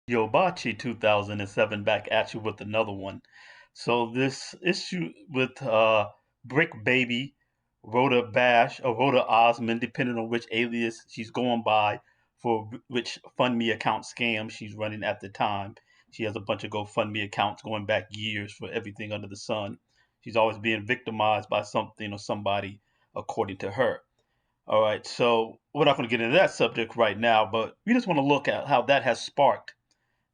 Yobachi 2007 back at you with another one. So this issue with Brick Baby, Roda Bash, or Roda Osman, depending on which alias she's going by for which FundMe account scam she's running at the time. She has a bunch of GoFundMe accounts going back years for everything under the sun. She's always being victimized by something or somebody, according to her. All right, so we're not going to get into that subject right now, but we just want to look at how that has sparked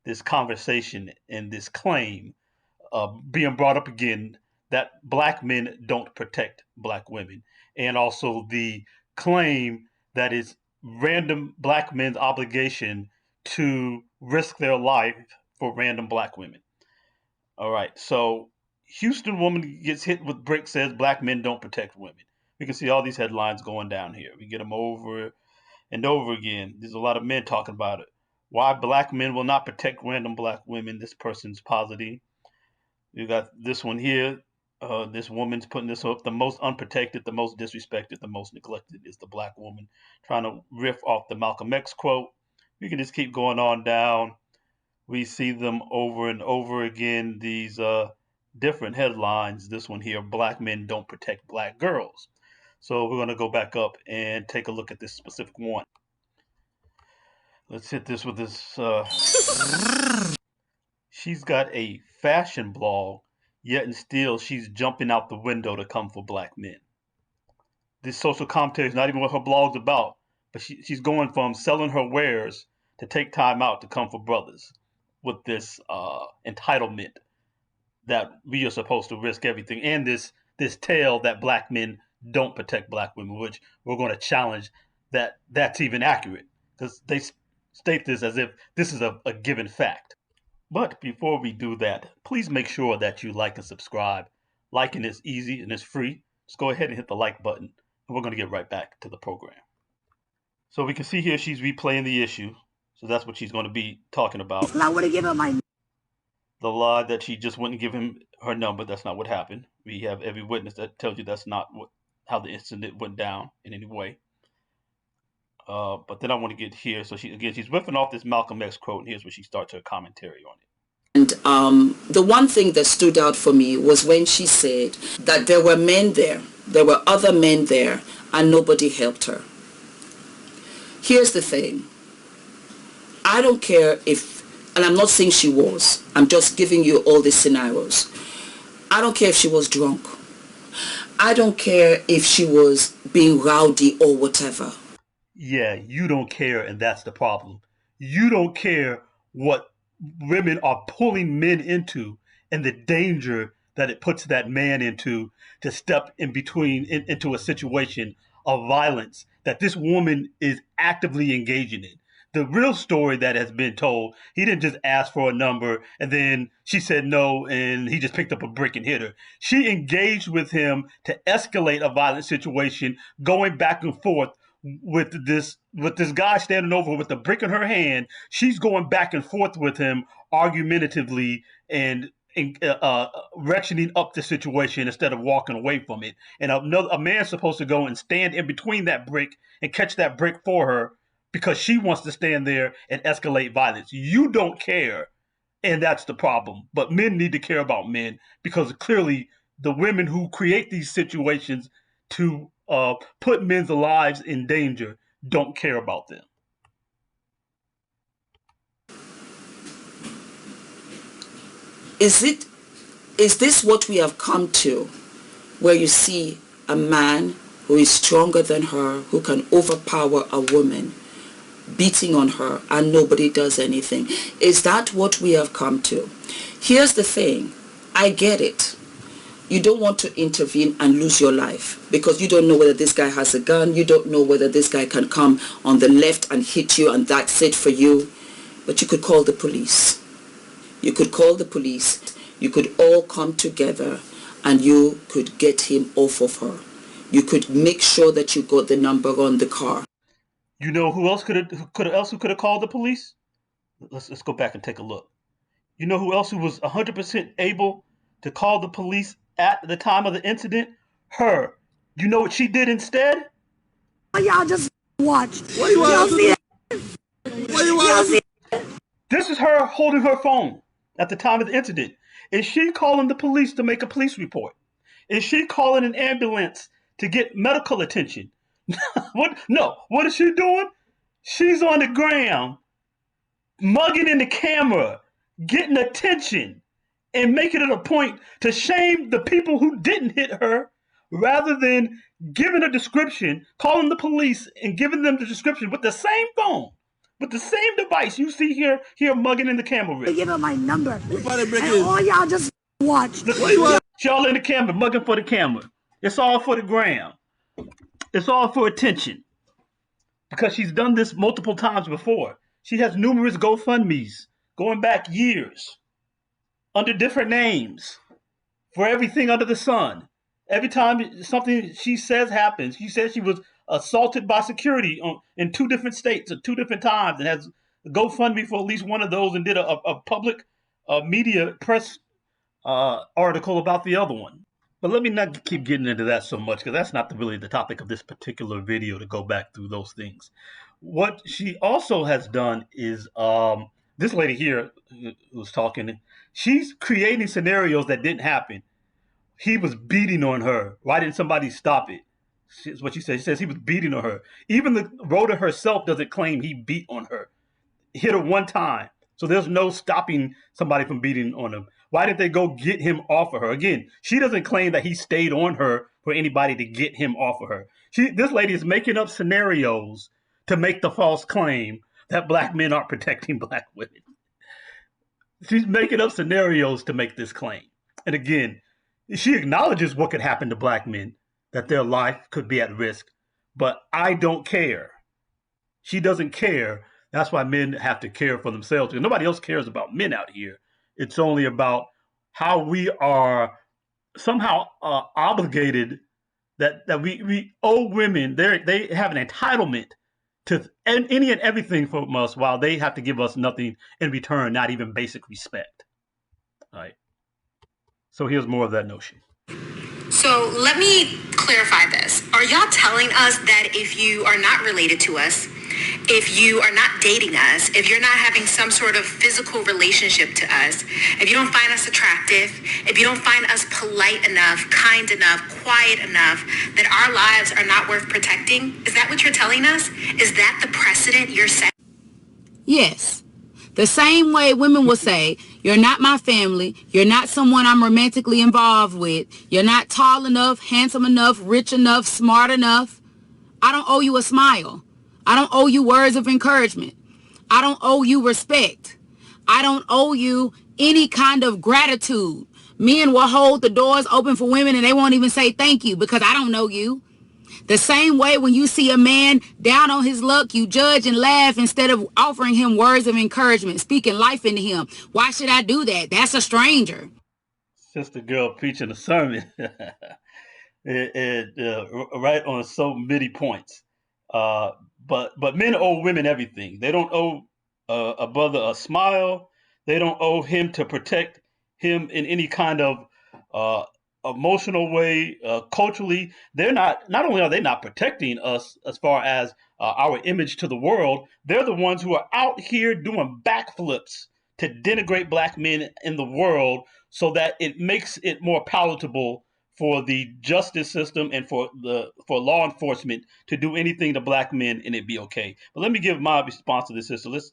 this conversation and this claim being brought up again that black men don't protect black women, and also the claim that it's random black men's obligation to risk their life for random black women. All right, so Houston woman gets hit with brick, says black men don't protect women. We can see all these headlines going down here. We get them over and over again. There's a lot of men talking about it. Why black men will not protect random black women, this person's positing. You got this one here. This woman's putting this up. The most unprotected, the most disrespected, the most neglected is the black woman. Trying to riff off the Malcolm X quote. We can just keep going on down. We see them over and over again, these different headlines. This one here, black men don't protect black girls. So we're going to go back up and take a look at this specific one. Let's hit this with this. She's got a fashion blog, yet and still she's jumping out the window to come for black men. This social commentary is not even what her blog's about, but she's going from selling her wares to take time out to come for brothers with this entitlement that we are supposed to risk everything, and this tale that black men don't protect black women, which we're going to challenge that's even accurate, because they state this as if this is a given fact. But before we do that, please make sure that you like and subscribe. Liking is easy and it's free. Just go ahead and hit the like button, and we're going to get right back to the program. So we can see here she's replaying the issue. So that's what she's going to be talking about. I want to give her my... The lie that she just wouldn't give him her number. That's not what happened. We have every witness that tells you that's not how the incident went down in any way. But then I want to get here. So she's riffing off this Malcolm X quote, and here's where she starts her commentary on it. And the one thing that stood out for me was when she said that there were men there, there were other men there, and nobody helped her. Here's the thing. I don't care if, and I'm not saying she was, I'm just giving you all these scenarios. I don't care if she was drunk. I don't care if she was being rowdy or whatever. Yeah, you don't care, and that's the problem. You don't care what women are pulling men into and the danger that it puts that man into to step in between into a situation of violence that this woman is actively engaging in. The real story that has been told, he didn't just ask for a number and then she said no and he just picked up a brick and hit her. She engaged with him to escalate a violent situation, going back and forth with this guy standing over with the brick in her hand. She's going back and forth with him argumentatively and ratcheting up the situation instead of walking away from it. And a man's supposed to go and stand in between that brick and catch that brick for her because she wants to stand there and escalate violence. You don't care, and that's the problem. But men need to care about men, because clearly the women who create these situations to put men's lives in danger don't care about them. Is this what we have come to, where you see a man who is stronger than her, who can overpower a woman, beating on her, and nobody does anything? Is that what we have come to? Here's the thing. I get it. You don't want to intervene and lose your life because you don't know whether this guy has a gun. You don't know whether this guy can come on the left and hit you and that's it for you. But you could call the police. You could call the police. You could all come together and you could get him off of her. You could make sure that you got the number on the car. You know who else could have called the police? Let's go back and take a look. You know who else who was 100% able to call the police at the time of the incident? Her. You know what she did instead? Y'all just watch. What do you want to do? What do you want to do? This is her holding her phone at the time of the incident. Is she calling the police to make a police report? Is she calling an ambulance to get medical attention? What? No. What is she doing? She's on the ground, mugging in the camera, getting attention, and making it a point to shame the people who didn't hit her rather than giving a description, calling the police and giving them the description with the same phone, with the same device you see here mugging in the camera. They give her my number. And all y'all just watch. Y'all in the camera, mugging for the camera. It's all for the gram. It's all for attention. Because she's done this multiple times before. She has numerous GoFundMes going back years under different names for everything under the sun. Every time something she says happens, she says she was assaulted by security in 2 different states at 2 different times and has a GoFundMe for at least one of those and did a public media press article about the other one. But let me not keep getting into that so much because that's not really the topic of this particular video to go back through those things. What she also has done is this lady here who's talking, she's creating scenarios that didn't happen. He was beating on her. Why didn't somebody stop it? That's what she said. She says he was beating on her. Even the Rhoda herself doesn't claim he beat on her. He hit her one time. So there's no stopping somebody from beating on him. Why did they go get him off of her? Again, she doesn't claim that he stayed on her for anybody to get him off of her. This lady is making up scenarios to make the false claim that black men aren't protecting black women. She's making up scenarios to make this claim. And again, she acknowledges what could happen to black men, that their life could be at risk. But I don't care. She doesn't care. That's why men have to care for themselves. Because nobody else cares about men out here. It's only about how we are somehow obligated that we owe women. They have an entitlement to any and everything from us while they have to give us nothing in return, not even basic respect. All right. So here's more of that notion. So let me clarify this. Are y'all telling us that if you are not related to us, if you are not dating us, if you're not having some sort of physical relationship to us, if you don't find us attractive, if you don't find us polite enough, kind enough, quiet enough, that our lives are not worth protecting? Is that what you're telling us? Is that the precedent you're setting? Yes. The same way women will say, you're not my family, you're not someone I'm romantically involved with, you're not tall enough, handsome enough, rich enough, smart enough. I don't owe you a smile. I don't owe you words of encouragement. I don't owe you respect. I don't owe you any kind of gratitude. Men will hold the doors open for women and they won't even say thank you because I don't know you. The same way when you see a man down on his luck, you judge and laugh instead of offering him words of encouragement, speaking life into him. Why should I do that? That's a stranger. Sister girl preaching a sermon. Right on so many points. But men owe women everything. They don't owe a brother a smile. They don't owe him to protect him in any kind of emotional way, culturally. Not only are they not protecting us as far as our image to the world, they're the ones who are out here doing backflips to denigrate black men in the world so that it makes it more palatable for the justice system and for law enforcement to do anything to black men and it be okay. But let me give my response to this, sister. Let's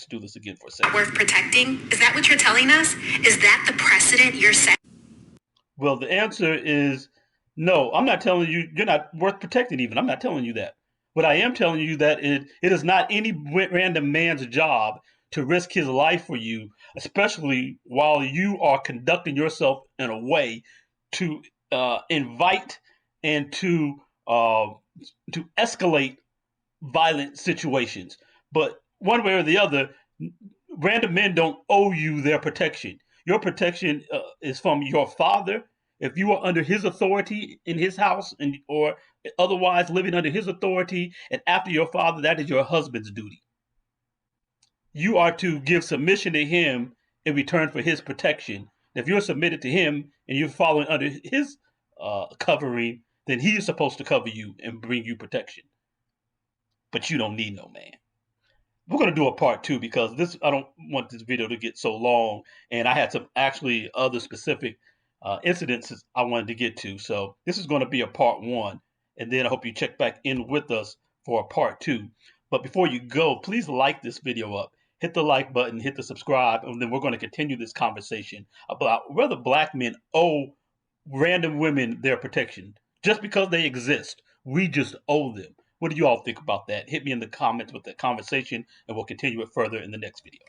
do this again for a second. Worth protecting? Is that what you're telling us? Is that the precedent you're setting? Well, the answer is no. I'm not telling you you're not worth protecting even. I'm not telling you that. What I am telling you that it is not any random man's job to risk his life for you, especially while you are conducting yourself in a way to invite and to escalate violent situations. But one way or the other, random men don't owe you their protection. Your protection is from your father. If you are under his authority in his house or otherwise living under his authority, and after your father, that is your husband's duty. You are to give submission to him in return for his protection. If you're submitted to him and you're following under his covering, then he is supposed to cover you and bring you protection. But you don't need no man. we're going to do a part 2 because this, I don't want this video to get so long, and I had some actually other specific incidences I wanted to get to. So this is going to be a part 1, and then I hope you check back in with us for a part 2. But before you go, please like this video up. Hit the like button, hit the subscribe, and then we're going to continue this conversation about whether black men owe random women their protection just because they exist. We just owe them. What do you all think about that? Hit me in the comments with the conversation, and we'll continue it further in the next video.